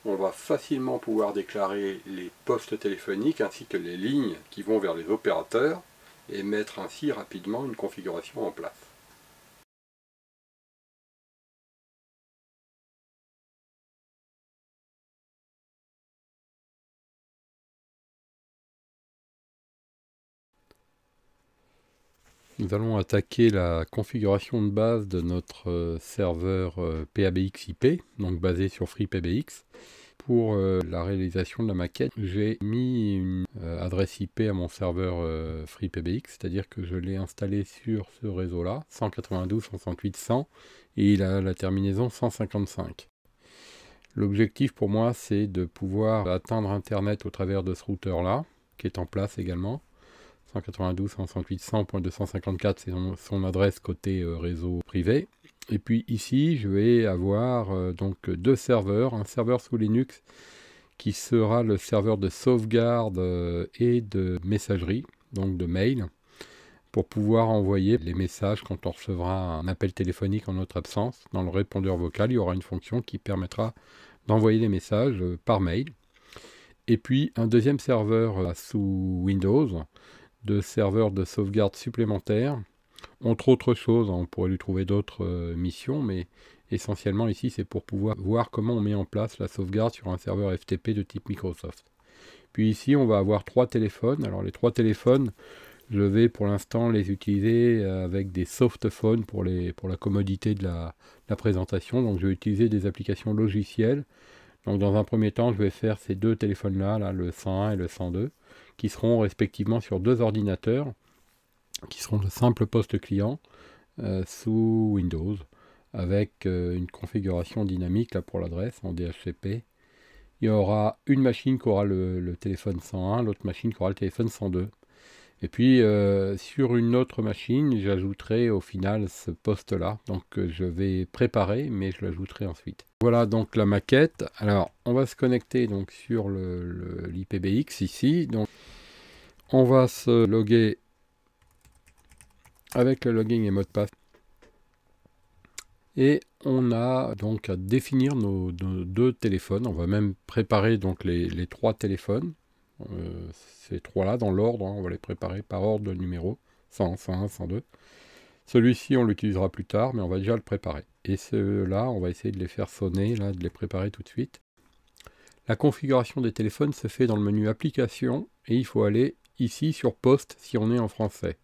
on va facilement pouvoir déclarer les postes téléphoniques ainsi que les lignes qui vont vers les opérateurs et mettre ainsi rapidement une configuration en place. Nous allons attaquer la configuration de base de notre serveur PABX IP, donc basé sur FreePBX. Pour la réalisation de la maquette, j'ai mis une adresse IP à mon serveur FreePBX, c'est-à-dire que je l'ai installé sur ce réseau-là, 192.168.100, et il a la terminaison 155. L'objectif pour moi, c'est de pouvoir atteindre Internet au travers de ce routeur-là, qui est en place également. 192.168.100.254, c'est son adresse côté réseau privé. Et puis ici, je vais avoir donc deux serveurs, un serveur sous Linux qui sera le serveur de sauvegarde et de messagerie, donc de mail, pour pouvoir envoyer les messages quand on recevra un appel téléphonique en notre absence. Dans le répondeur vocal, il y aura une fonction qui permettra d'envoyer les messages par mail. Et puis un deuxième serveur sous Windows, de serveurs de sauvegarde supplémentaires, entre autres choses, on pourrait lui trouver d'autres missions, mais essentiellement ici c'est pour pouvoir voir comment on met en place la sauvegarde sur un serveur FTP de type Microsoft. Puis ici on va avoir trois téléphones. Alors les trois téléphones, je vais pour l'instant les utiliser avec des softphones pour la commodité de la présentation. Donc je vais utiliser des applications logicielles. Donc dans un premier temps je vais faire ces deux téléphones là, le 101 et le 102, qui seront respectivement sur deux ordinateurs, qui seront de simples postes clients sous Windows, avec une configuration dynamique là, pour l'adresse en DHCP. Il y aura une machine qui aura le téléphone 101, l'autre machine qui aura le téléphone 102. Et puis sur une autre machine, j'ajouterai au final ce poste-là. Donc je vais préparer, mais je l'ajouterai ensuite. Voilà donc la maquette. Alors on va se connecter donc sur l'IPBX ici. Donc on va se loguer avec le login et mot de passe. Et on a donc à définir nos deux téléphones. On va même préparer donc les trois téléphones. Ces trois-là dans l'ordre, hein, on va les préparer par ordre de numéro, 100, 101, 102. Celui-ci, on l'utilisera plus tard, mais on va déjà le préparer. Et ceux-là, on va essayer de les faire sonner, là, de les préparer tout de suite. La configuration des téléphones se fait dans le menu Applications, et il faut aller ici sur Poste si on est en français.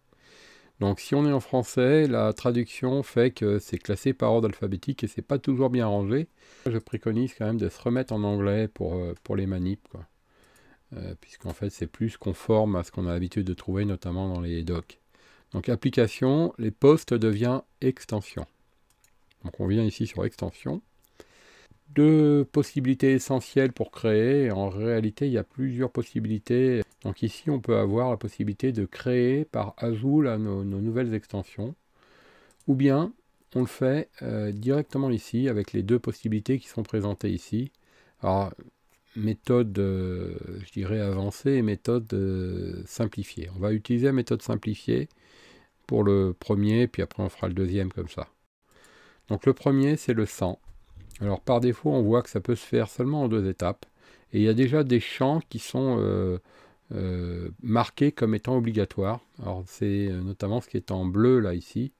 Donc si on est en français, la traduction fait que c'est classé par ordre alphabétique et c'est pas toujours bien rangé. Je préconise quand même de se remettre en anglais pour les manips, quoi. Puisqu'en fait c'est plus conforme à ce qu'on a l'habitude de trouver notamment dans les docs. Donc application, les postes devient extension. Donc on vient ici sur extension. Deux possibilités essentielles pour créer. En réalité, il y a plusieurs possibilités. Donc ici, on peut avoir la possibilité de créer par ajout là, nos nouvelles extensions. Ou bien, on le fait directement ici, avec les deux possibilités qui sont présentées ici. Alors, méthode, je dirais avancée et méthode simplifiée. On va utiliser la méthode simplifiée pour le premier, puis après on fera le deuxième comme ça. Donc le premier, c'est le 100. Alors par défaut, on voit que ça peut se faire seulement en deux étapes. Et il y a déjà des champs qui sont marqués comme étant obligatoires. Alors c'est notamment ce qui est en bleu là ici.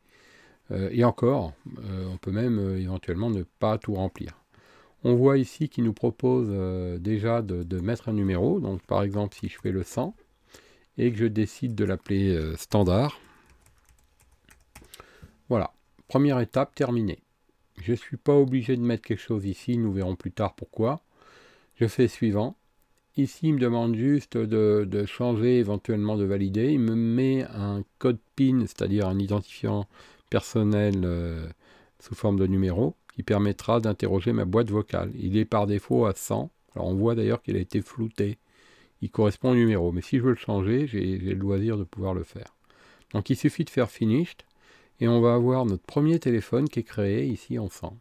Et encore, on peut même éventuellement ne pas tout remplir. On voit ici qu'il nous propose déjà de mettre un numéro. Donc par exemple, si je fais le 100 et que je décide de l'appeler standard. Voilà, première étape terminée. Je ne suis pas obligé de mettre quelque chose ici, nous verrons plus tard pourquoi. Je fais suivant. Ici, il me demande juste de changer, éventuellement de valider. Il me met un code PIN, c'est-à-dire un identifiant personnel sous forme de numéro, qui permettra d'interroger ma boîte vocale. Il est par défaut à 100. Alors on voit d'ailleurs qu'il a été flouté. Il correspond au numéro. Mais si je veux le changer, j'ai le loisir de pouvoir le faire. Donc il suffit de faire Finished. Et on va avoir notre premier téléphone qui est créé ici en 100.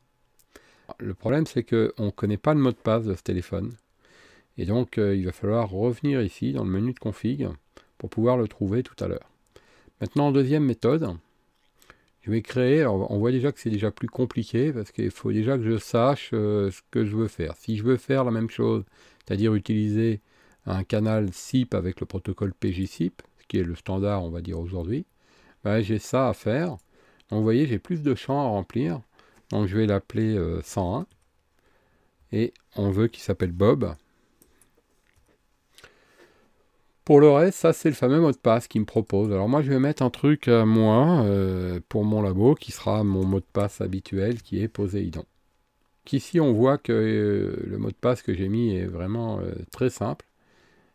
Le problème, c'est qu'on ne connaît pas le mot de passe de ce téléphone. Et donc, il va falloir revenir ici dans le menu de config pour pouvoir le trouver tout à l'heure. Maintenant, en deuxième méthode, Je vais créer, alors on voit déjà que c'est déjà plus compliqué parce qu'il faut déjà que je sache ce que je veux faire. Si je veux faire la même chose, c'est-à-dire utiliser un canal SIP avec le protocole PGSIP, ce qui est le standard on va dire aujourd'hui, ben, j'ai ça à faire. Donc vous voyez, j'ai plus de champs à remplir. Donc je vais l'appeler 101 et on veut qu'il s'appelle Bob. Pour le reste, ça c'est le fameux mot de passe qu'il me propose. Alors moi je vais mettre un truc à moi pour mon labo qui sera mon mot de passe habituel qui est Poséidon. Ici on voit que le mot de passe que j'ai mis est vraiment très simple.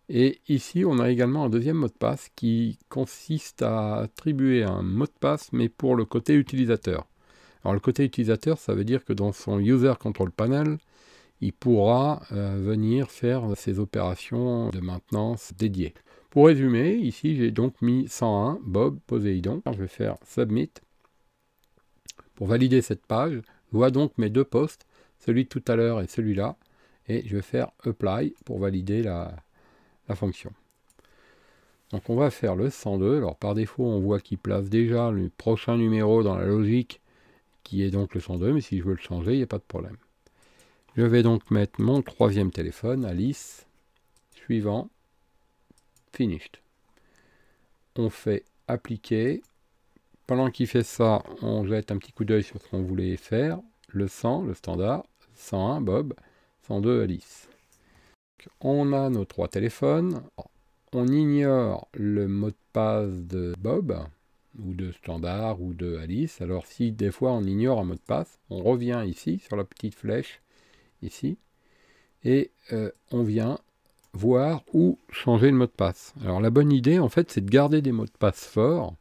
Et ici on a également un deuxième mot de passe qui consiste à attribuer un mot de passe mais pour le côté utilisateur. Alors le côté utilisateur ça veut dire que dans son User Control Panel, il pourra venir faire ses opérations de maintenance dédiées. Pour résumer, ici j'ai donc mis 101 Bob Poséidon. Je vais faire Submit. Pour valider cette page, je vois donc mes deux posts, celui de tout à l'heure et celui-là. Et je vais faire Apply pour valider la fonction. Donc on va faire le 102. Alors par défaut, on voit qu'il place déjà le prochain numéro dans la logique qui est donc le 102. Mais si je veux le changer, il n'y a pas de problème. Je vais donc mettre mon troisième téléphone, Alice, suivant, finished. On fait appliquer. Pendant qu'il fait ça, on jette un petit coup d'œil sur ce qu'on voulait faire. Le 100, le standard, 101, Bob, 102, Alice. On a nos trois téléphones. On ignore le mot de passe de Bob, ou de standard, ou de Alice. Alors si des fois on ignore un mot de passe, on revient ici, sur la petite flèche, ici, et on vient voir où changer le mot de passe. Alors la bonne idée en fait c'est de garder des mots de passe forts.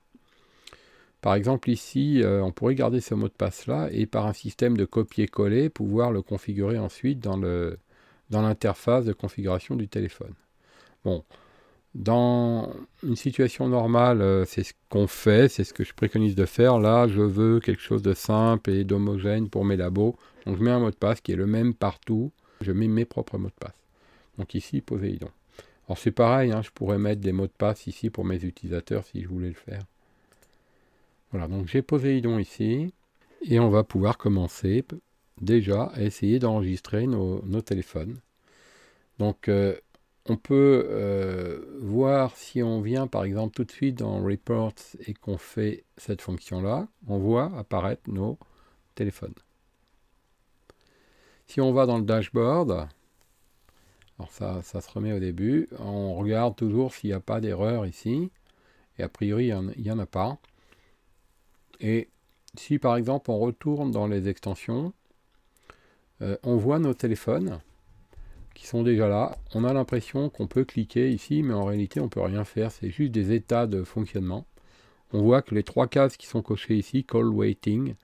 Par exemple ici on pourrait garder ce mot de passe là et par un système de copier-coller pouvoir le configurer ensuite dans l'interface de configuration du téléphone. Bon, dans une situation normale c'est ce qu'on fait, c'est ce que je préconise de faire. Là je veux quelque chose de simple et d'homogène pour mes labos, donc je mets un mot de passe qui est le même partout. Je mets mes propres mots de passe. Donc ici, Poséidon. Alors c'est pareil, hein, je pourrais mettre des mots de passe ici pour mes utilisateurs si je voulais le faire. Voilà, donc j'ai Poséidon ici. Et on va pouvoir commencer déjà à essayer d'enregistrer nos téléphones. Donc on peut voir si on vient par exemple tout de suite dans Reports et qu'on fait cette fonction-là, on voit apparaître nos téléphones. Si on va dans le dashboard, alors ça se remet au début, on regarde toujours s'il n'y a pas d'erreur ici, et a priori il n'y en a pas. Et si par exemple on retourne dans les extensions, on voit nos téléphones qui sont déjà là. On a l'impression qu'on peut cliquer ici, mais en réalité on ne peut rien faire, c'est juste des états de fonctionnement. On voit que les trois cases qui sont cochées ici, Call Waiting,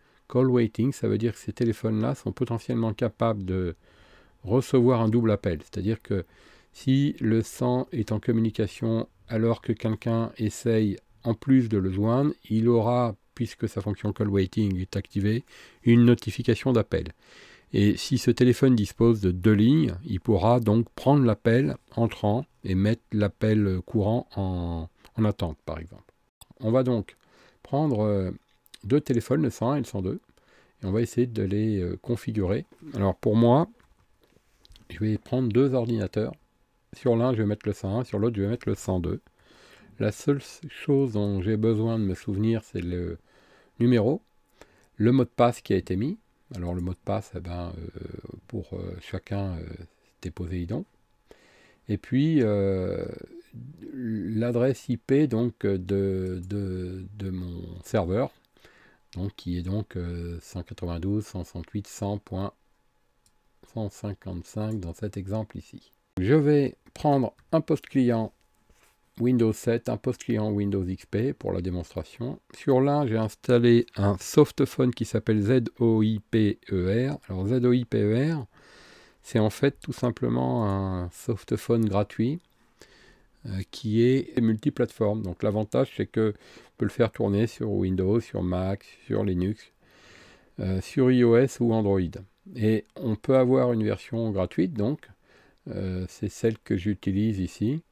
ça veut dire que ces téléphones-là sont potentiellement capables de recevoir un double appel. C'est-à-dire que si le 100 est en communication alors que quelqu'un essaye en plus de le joindre, il aura, puisque sa fonction Call Waiting est activée, une notification d'appel. Et si ce téléphone dispose de deux lignes, il pourra donc prendre l'appel entrant et mettre l'appel courant en attente, par exemple. On va donc prendre deux téléphones, le 101 et le 102, et on va essayer de les configurer. Alors pour moi, je vais prendre deux ordinateurs. Sur l'un, je vais mettre le 101, sur l'autre, je vais mettre le 102. La seule chose dont j'ai besoin de me souvenir, c'est le numéro, le mot de passe qui a été mis. Alors le mot de passe, pour chacun, c'était Poséidon. Et puis l'adresse IP donc, de mon serveur, donc, qui est donc 192.168.100.155 dans cet exemple ici. Je vais prendre un poste client Windows 7, un poste client Windows XP pour la démonstration. Sur l'un, j'ai installé un softphone qui s'appelle ZOIPER. Alors ZOIPER, c'est en fait tout simplement un softphone gratuit qui est multiplateforme. Donc l'avantage, c'est que on peut le faire tourner sur Windows, sur Mac, sur Linux, sur iOS ou Android. Et on peut avoir une version gratuite, donc c'est celle que j'utilise ici,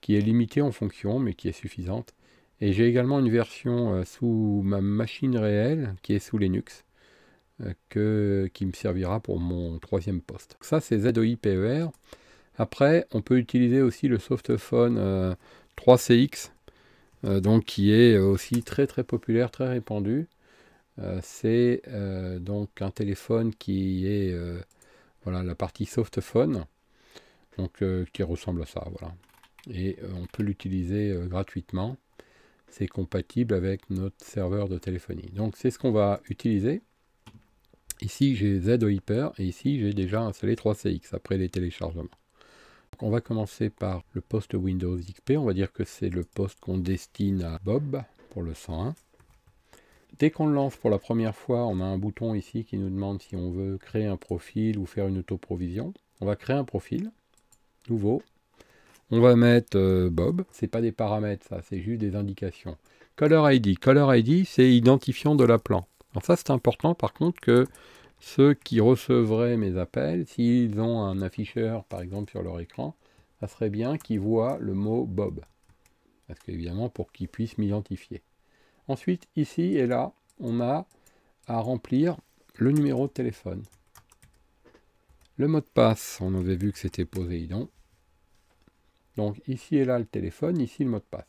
qui est limitée en fonction, mais qui est suffisante. Et j'ai également une version sous ma machine réelle qui est sous Linux, qui me servira pour mon troisième poste. Ça, c'est ZOIPER. Après, on peut utiliser aussi le Softphone 3CX, donc qui est aussi très très populaire, très répandu. C'est donc un téléphone qui est voilà, la partie Softphone, donc qui ressemble à ça, voilà. Et on peut l'utiliser gratuitement. C'est compatible avec notre serveur de téléphonie. Donc c'est ce qu'on va utiliser. Ici j'ai ZOIPER et ici j'ai déjà installé 3CX après les téléchargements. Donc, on va commencer par le poste Windows XP. On va dire que c'est le poste qu'on destine à Bob pour le 101. Dès qu'on le lance pour la première fois, on a un bouton ici qui nous demande si on veut créer un profil ou faire une autoprovision. On va créer un profil nouveau. On va mettre Bob. C'est pas des paramètres, ça, c'est juste des indications. Caller ID. Caller ID, c'est identifiant de l'appelant. Alors ça, c'est important par contre que ceux qui recevraient mes appels, s'ils ont un afficheur par exemple sur leur écran, ça serait bien qu'ils voient le mot Bob. Parce qu'évidemment, pour qu'ils puissent m'identifier. Ensuite, ici et là, on a à remplir le numéro de téléphone. Le mot de passe, on avait vu que c'était Poséidon. Donc ici et là le téléphone, ici le mot de passe.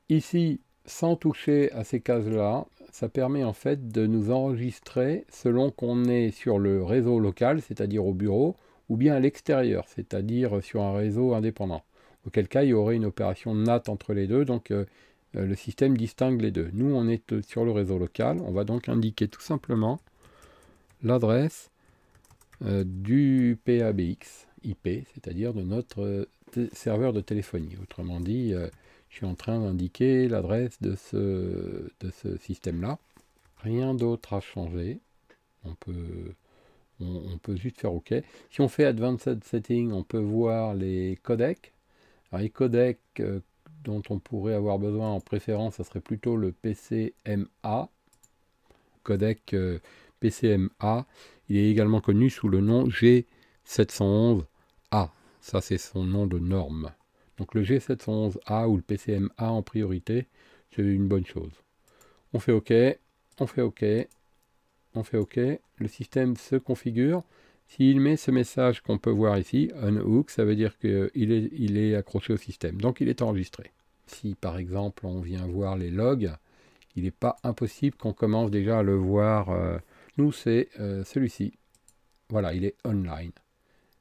Ici, sans toucher à ces cases-là, ça permet en fait de nous enregistrer selon qu'on est sur le réseau local, c'est-à-dire au bureau, ou bien à l'extérieur, c'est-à-dire sur un réseau indépendant. Auquel cas, il y aurait une opération NAT entre les deux, donc le système distingue les deux. Nous, on est sur le réseau local, on va donc indiquer tout simplement l'adresse du PABX IP, c'est-à-dire de notre serveur de téléphonie. Autrement dit, je suis en train d'indiquer l'adresse de ce système-là. Rien d'autre à changer. On peut juste faire OK. Si on fait Advanced Setting, on peut voir les codecs. Alors, les codecs dont on pourrait avoir besoin en préférence, ça serait plutôt le PCMA. Codec PCMA. Il est également connu sous le nom G711A. Ça, c'est son nom de norme. Donc le G711A ou le PCMA en priorité, c'est une bonne chose. On fait OK, on fait OK, on fait OK. Le système se configure. S'il met ce message qu'on peut voir ici, unhook, ça veut dire qu'il est accroché au système. Donc il est enregistré. Si par exemple on vient voir les logs, il n'est pas impossible qu'on commence déjà à le voir. Nous, c'est celui-ci. Voilà, il est online,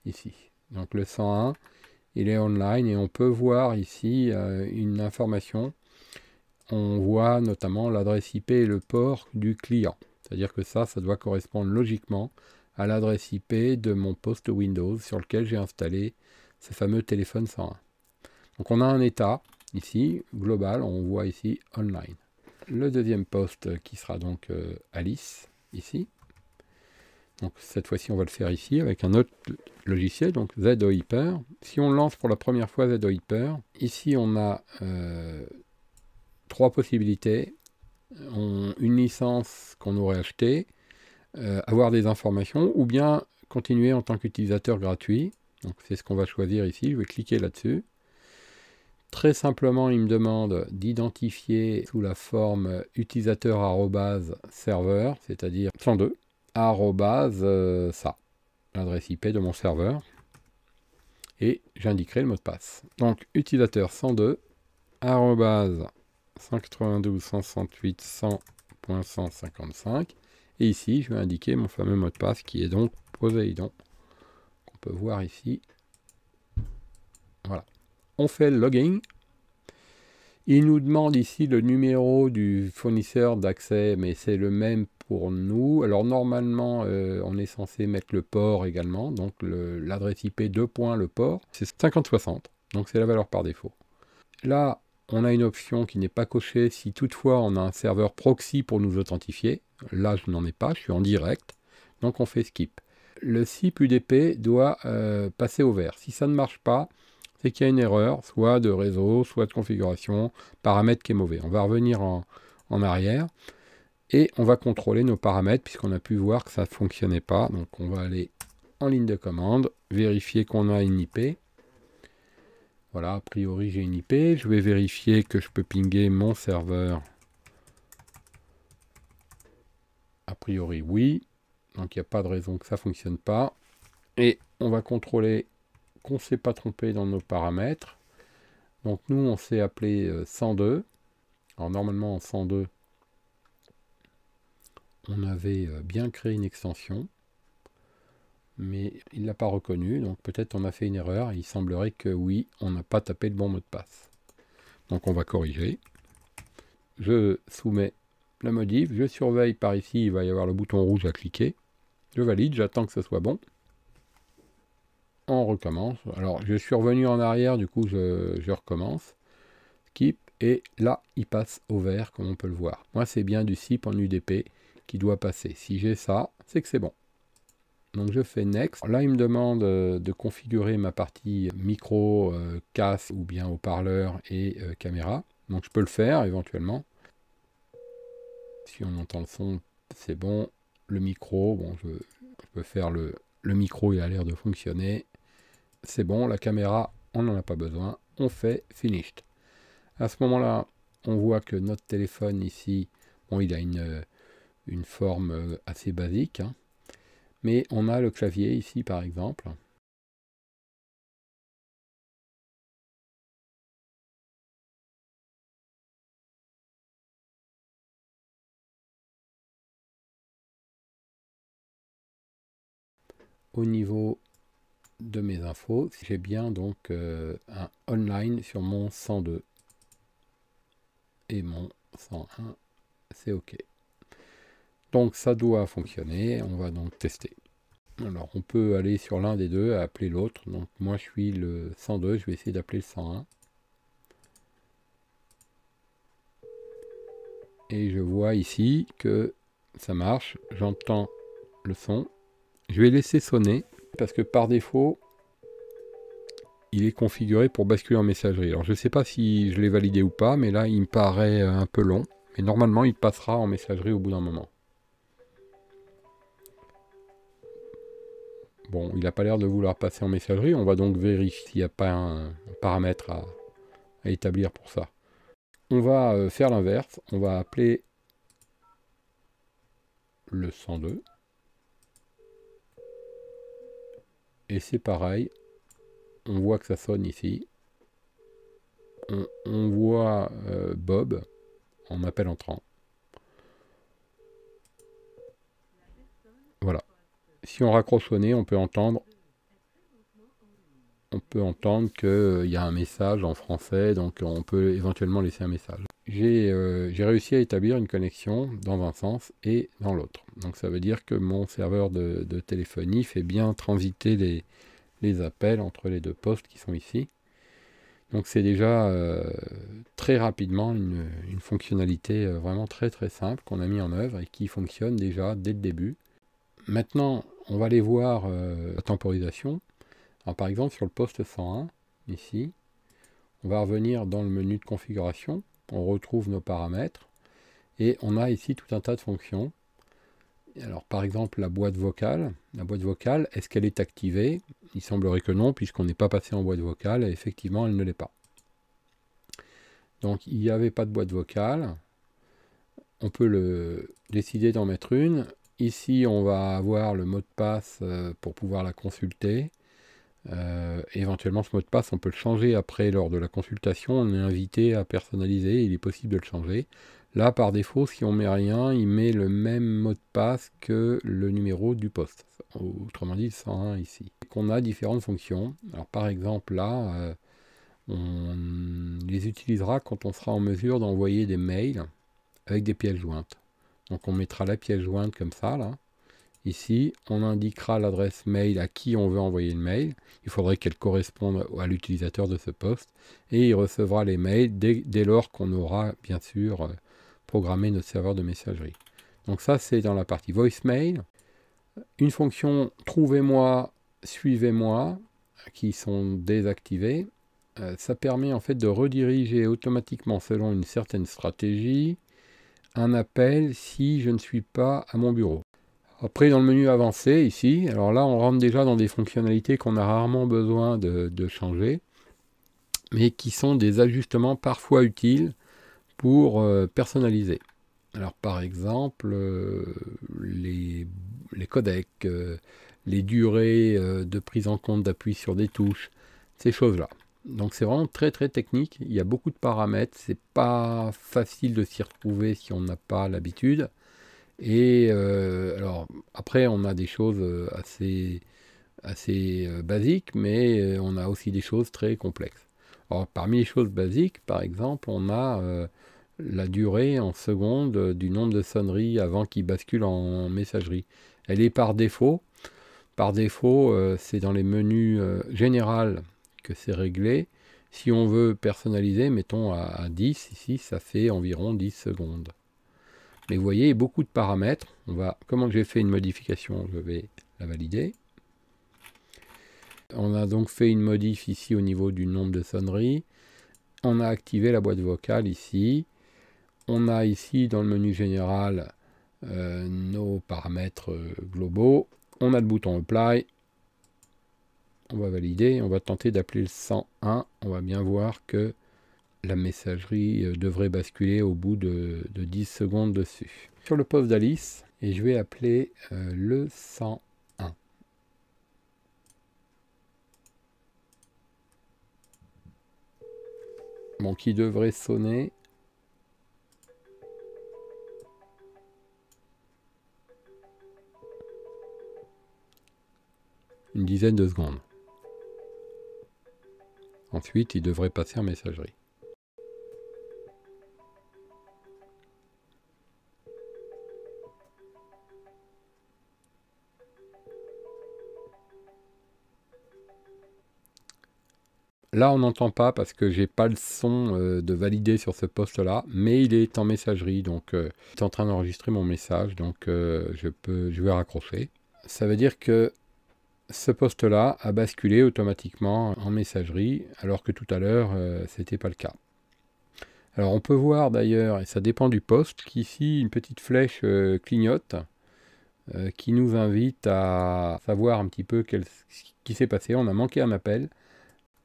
ici. Donc le 101, il est online et on peut voir ici une information. On voit notamment l'adresse IP et le port du client. C'est-à-dire que ça doit correspondre logiquement à l'adresse IP de mon poste Windows sur lequel j'ai installé ce fameux téléphone 101. Donc on a un état, ici, global, on voit ici online. Le deuxième poste qui sera donc Alice, ici. Donc cette fois-ci, on va le faire ici avec un autre logiciel, donc ZOIPER. Si on lance pour la première fois ZOIPER, ici on a trois possibilités. Une licence qu'on aurait achetée, avoir des informations, ou bien continuer en tant qu'utilisateur gratuit. Donc c'est ce qu'on va choisir ici, je vais cliquer là-dessus. Très simplement, il me demande d'identifier sous la forme utilisateur@serveur, c'est-à-dire 102, ça, l'adresse IP de mon serveur. Et j'indiquerai le mot de passe. Donc, utilisateur 102, 192.168.100.155. Et ici, je vais indiquer mon fameux mot de passe qui est donc Poséidon, qu'on peut voir ici. Voilà. On fait le login. Il nous demande ici le numéro du fournisseur d'accès, mais c'est le même pour nous. Alors normalement, on est censé mettre le port également, donc l'adresse IP 2. Le port, c'est 5060, donc c'est la valeur par défaut. Là, on a une option qui n'est pas cochée si toutefois on a un serveur proxy pour nous authentifier. Là, je n'en ai pas, je suis en direct, donc on fait skip. Le SIP UDP doit passer au vert. Si ça ne marche pas, c'est qu'il y a une erreur, soit de réseau, soit de configuration, paramètre qui est mauvais. On va revenir en arrière et on va contrôler nos paramètres puisqu'on a pu voir que ça ne fonctionnait pas. Donc on va aller en ligne de commande, vérifier qu'on a une IP. Voilà, a priori j'ai une IP. Je vais vérifier que je peux pinguer mon serveur. A priori oui. Donc il n'y a pas de raison que ça ne fonctionne pas. Et on va contrôler qu'on ne s'est pas trompé dans nos paramètres. Donc nous on s'est appelé 102. Alors normalement en 102, on avait bien créé une extension. Mais il ne l'a pas reconnu, donc peut-être on a fait une erreur. Il semblerait que oui, on n'a pas tapé le bon mot de passe. Donc on va corriger. Je soumets la modif, je surveille par ici, il va y avoir le bouton rouge à cliquer. Je valide, j'attends que ce soit bon. On recommence. Alors je suis revenu en arrière, du coup je recommence. Skip, et là il passe au vert comme on peut le voir. Moi c'est bien du SIP en UDP qui doit passer. Si j'ai ça, c'est que c'est bon. Donc je fais Next. Là, il me demande de configurer ma partie micro, casque ou bien haut-parleur et caméra. Donc je peux le faire éventuellement. Si on entend le son, c'est bon. Le micro, bon, je peux faire le micro, il a l'air de fonctionner. C'est bon, la caméra, on n'en a pas besoin. On fait Finished. À ce moment-là, on voit que notre téléphone ici, bon, il a une forme assez basique, hein. Mais on a le clavier ici par exemple. Au niveau de mes infos, j'ai bien donc un online sur mon 102. Et mon 101, c'est OK. Donc ça doit fonctionner, on va donc tester. Alors on peut aller sur l'un des deux, appeler l'autre. Donc moi je suis le 102, je vais essayer d'appeler le 101. Et je vois ici que ça marche, j'entends le son. Je vais laisser sonner, parce que par défaut, il est configuré pour basculer en messagerie. Alors je ne sais pas si je l'ai validé ou pas, mais là il me paraît un peu long. Mais normalement il passera en messagerie au bout d'un moment. Bon, il n'a pas l'air de vouloir passer en messagerie. On va donc vérifier s'il n'y a pas un paramètre à établir pour ça. On va faire l'inverse. On va appeler le 102. Et c'est pareil. On voit que ça sonne ici. On voit Bob en appel entrant. Voilà. Si on raccroche au nez, on peut entendre qu'il y a un message en français, donc on peut éventuellement laisser un message. J'ai réussi à établir une connexion dans un sens et dans l'autre. Donc ça veut dire que mon serveur de téléphonie fait bien transiter les appels entre les deux postes qui sont ici. Donc c'est déjà très rapidement une fonctionnalité vraiment très très simple qu'on a mis en œuvre et qui fonctionne déjà dès le début. Maintenant, on va aller voir la temporisation. Alors, par exemple, sur le poste 101, ici, on va revenir dans le menu de configuration, on retrouve nos paramètres, et on a ici tout un tas de fonctions. Alors, par exemple, la boîte vocale, est-ce qu'elle est activée? Il semblerait que non, puisqu'on n'est pas passé en boîte vocale, et effectivement, elle ne l'est pas. Donc, il n'y avait pas de boîte vocale. On peut décider d'en mettre une. Ici, on va avoir le mot de passe pour pouvoir la consulter. Éventuellement, ce mot de passe, on peut le changer après lors de la consultation. On est invité à personnaliser, il est possible de le changer. Là, par défaut, si on met rien, il met le même mot de passe que le numéro du poste. Autrement dit, 101 ici. On a différentes fonctions. Alors, par exemple, là, on les utilisera quand on sera en mesure d'envoyer des mails avec des pièces jointes. Donc, on mettra la pièce jointe comme ça, là. Ici, on indiquera l'adresse mail à qui on veut envoyer le mail. Il faudrait qu'elle corresponde à l'utilisateur de ce poste. Et il recevra les mails dès lors qu'on aura, bien sûr, programmé notre serveur de messagerie. Donc ça, c'est dans la partie voicemail. Une fonction « Trouvez-moi »,« Suivez-moi » qui sont désactivées. Ça permet en fait de rediriger automatiquement selon une certaine stratégie un appel si je ne suis pas à mon bureau. Après, dans le menu avancé, ici, alors là, on rentre déjà dans des fonctionnalités qu'on a rarement besoin de changer. mais qui sont des ajustements parfois utiles pour personnaliser. Alors par exemple, les codecs, les durées de prise en compte d'appui sur des touches, ces choses-là. Donc c'est vraiment très très technique, il y a beaucoup de paramètres, c'est pas facile de s'y retrouver si on n'a pas l'habitude. Et alors après on a des choses assez basiques, mais on a aussi des choses très complexes. Alors parmi les choses basiques, par exemple, on a la durée en secondes du nombre de sonneries avant qu'il bascule en messagerie. Elle est par défaut. Par défaut, c'est dans les menus général que c'est réglé. Si on veut personnaliser, mettons à 10, ici, ça fait environ 10 secondes. Mais vous voyez, beaucoup de paramètres. Comment j'ai fait une modification, je vais la valider. On a donc fait une modif ici au niveau du nombre de sonneries. On a activé la boîte vocale ici. On a ici dans le menu général nos paramètres globaux. On a le bouton Apply. On va valider. On va tenter d'appeler le 101. On va bien voir que la messagerie devrait basculer au bout de 10 secondes dessus. Sur le poste d'Alice, et je vais appeler le 101. Bon, qui devrait sonner. Une dizaine de secondes. Ensuite, il devrait passer en messagerie. Là, on n'entend pas parce que j'ai pas le son de valider sur ce poste-là, mais il est en messagerie, donc il est en train d'enregistrer mon message, donc je vais raccrocher. Ça veut dire que ce poste-là a basculé automatiquement en messagerie, alors que tout à l'heure, c'était pas le cas. Alors on peut voir d'ailleurs, et ça dépend du poste, qu'ici une petite flèche clignote qui nous invite à savoir un petit peu ce qui s'est passé. On a manqué un appel.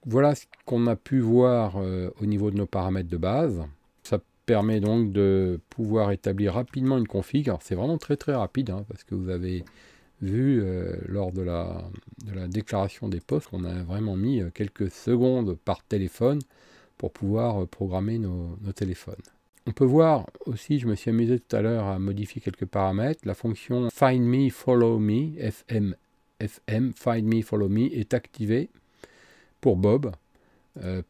Voilà ce qu'on a pu voir au niveau de nos paramètres de base. Ça permet donc de pouvoir établir rapidement une config. Alors c'est vraiment très très rapide, hein, parce que vous avez vu lors de la déclaration des postes, on a vraiment mis quelques secondes par téléphone pour pouvoir programmer nos téléphones. On peut voir aussi, je me suis amusé tout à l'heure à modifier quelques paramètres. La fonction Find Me, Follow Me, FM, Find Me, Follow Me, est activée pour Bob,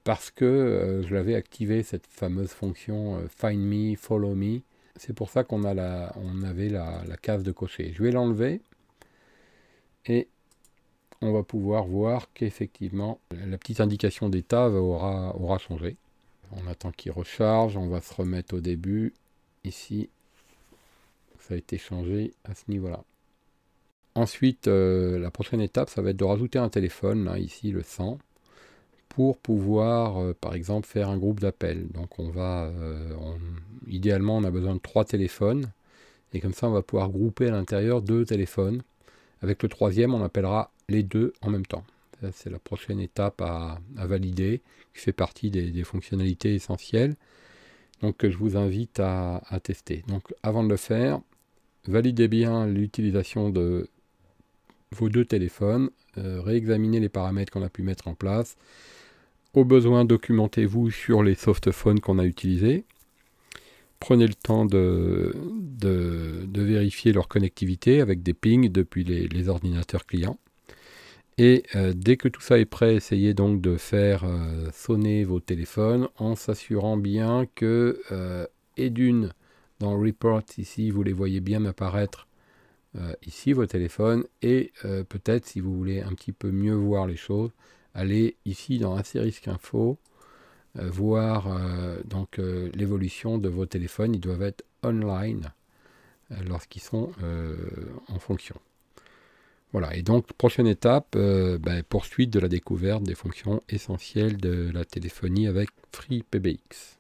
parce que je l'avais activé, cette fameuse fonction Find Me, Follow Me. C'est pour ça qu'on avait la case de cocher. Je vais l'enlever et on va pouvoir voir qu'effectivement la petite indication d'état aura changé. On attend qu'il recharge, on va se remettre au début. Ici, ça a été changé à ce niveau-là. Ensuite, la prochaine étape, ça va être de rajouter un téléphone, là, ici le 100, pour pouvoir, par exemple, faire un groupe d'appels. Donc idéalement, on a besoin de 3 téléphones, et comme ça, on va pouvoir grouper à l'intérieur 2 téléphones. Avec le troisième, on appellera les 2 en même temps. C'est la prochaine étape à valider, qui fait partie des fonctionnalités essentielles. Donc je vous invite à tester. Donc avant de le faire, validez bien l'utilisation de vos 2 téléphones, réexaminez les paramètres qu'on a pu mettre en place. Au besoin, documentez-vous sur les softphones qu'on a utilisés. Prenez le temps de vérifier leur connectivité avec des pings depuis les ordinateurs clients. Et dès que tout ça est prêt, essayez donc de faire sonner vos téléphones en s'assurant bien que, dans Report, ici, vous les voyez bien apparaître ici, vos téléphones. Et peut-être, si vous voulez un petit peu mieux voir les choses, allez ici dans Asterisk Info, voir l'évolution de vos téléphones. Ils doivent être online lorsqu'ils sont en fonction. Voilà, et donc prochaine étape, poursuite de la découverte des fonctions essentielles de la téléphonie avec FreePBX.